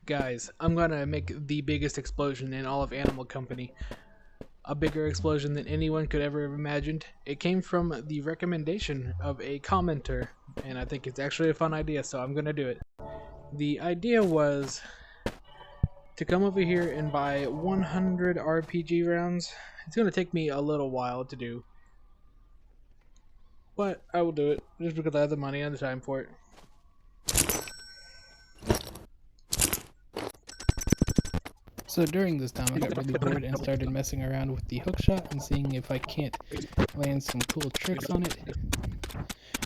Guys, I'm gonna make the biggest explosion in all of Animal Company. A bigger explosion than anyone could ever have imagined. It came from the recommendation of a commenter, and I think it's actually a fun idea, so I'm gonna do it. The idea was to come over here and buy 100 RPG rounds. It's gonna take me a little while to do, but I will do it just because I have the money and the time for it. So during this time, I got really bored and started messing around with the hookshot and seeing if I can't land some cool tricks on it.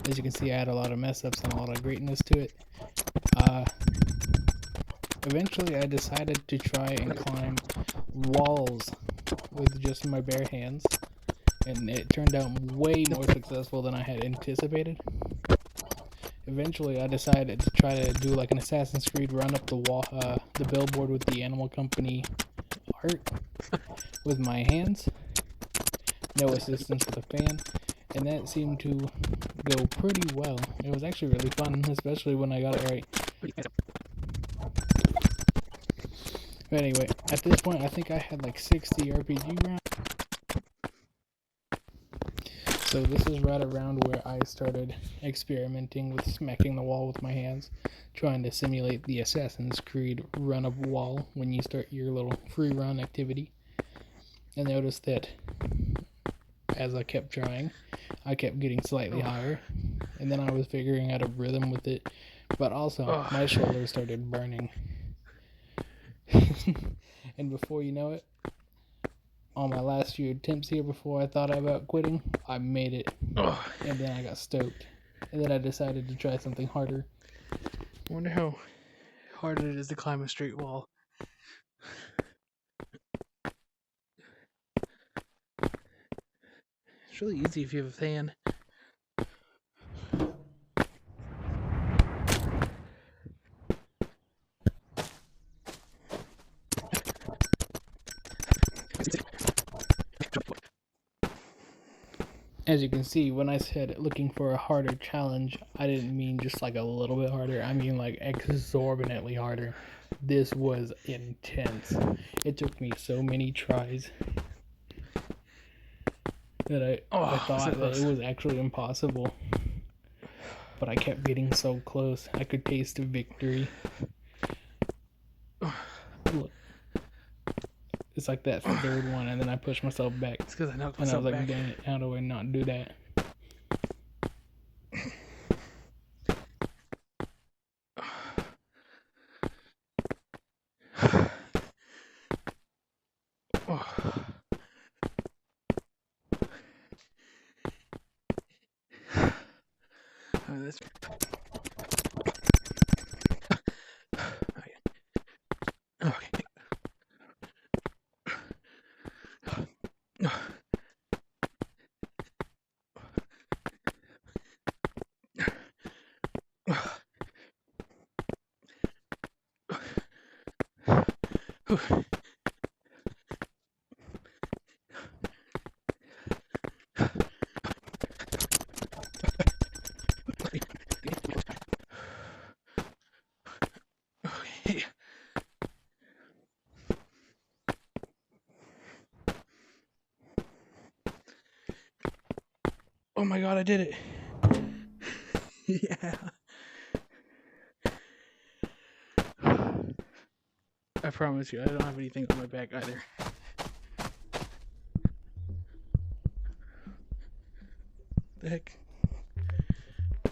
As you can see, I had a lot of mess ups and a lot of greatness to it. Eventually, I decided to try and climb walls with just my bare hands, and it turned out way more successful than I had anticipated. Eventually, I decided to try to do like an Assassin's Creed run up the wall, the billboard with the Animal Company art with my hands, no assistance with a fan, and that seemed to go pretty well. It was actually really fun, especially when I got it right. But anyway, at this point, I think I had like 60 RPG rounds. So this is right around where I started experimenting with smacking the wall with my hands, trying to simulate the Assassin's Creed run up wall when you start your little free run activity. And noticed that as I kept trying, I kept getting slightly higher, and then I was figuring out a rhythm with it, but also my shoulders started burning. And before you know it, on my last few attempts here before I thought about quitting, I made it. And then I got stoked. And then I decided to try something harder. I wonder how hard it is to climb a straight wall. It's really easy if you have a fan. As you can see, when I said looking for a harder challenge, I didn't mean just like a little bit harder. I mean like exorbitantly harder. This was intense. It took me so many tries that I thought that it was actually impossible. But I kept getting so close. I could taste victory. Look. It's like that third one, and then I pushed myself back. It's because I knocked And I myself was like, back. dang it, how do I not do that? That's... Okay. Okay. Oh my god, I did it. Yeah. I promise you, I don't have anything on my back either. The heck?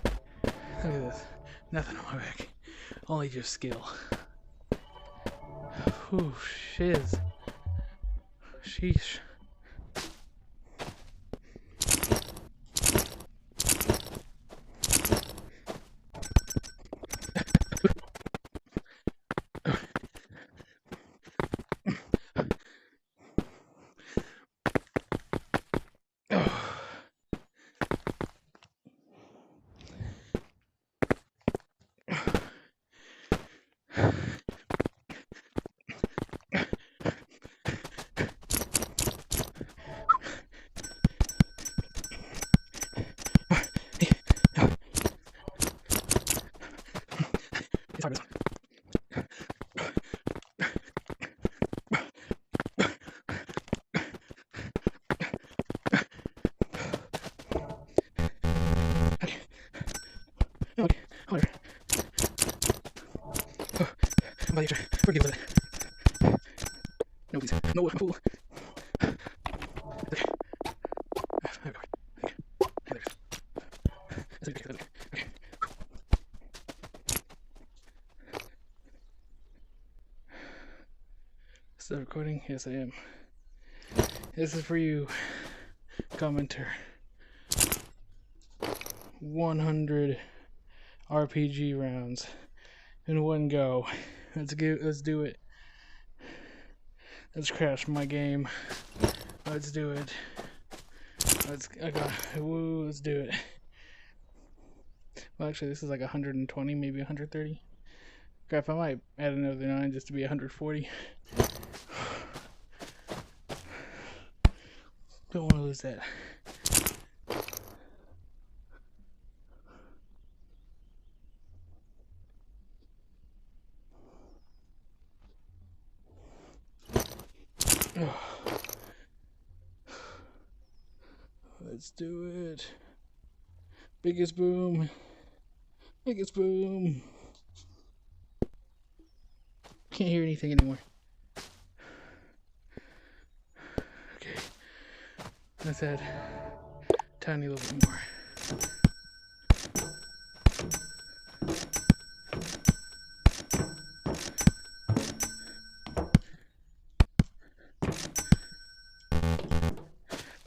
Look at this. Nothing on my back. Only just skill. Whew, shiz. Sheesh. It's hard. Somebody try. Forgive it. No, please. No, fool. Okay. Okay. Okay. Still recording? Yes, I am. This is for you, commenter. 100 RPG rounds in one go. Let's do it. Let's crash my game. Let's do it. Let's do it. Well, actually, this is like 120, maybe 130. Crap, I might add another 9 just to be 140. Don't want to lose that. Let's do it. Biggest boom. Biggest boom. Can't hear anything anymore. Okay. Let's add a tiny little bit more.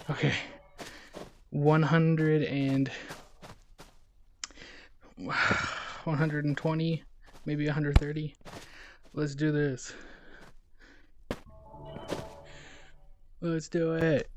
Okay. 120, maybe 130. Let's do this. Let's do it.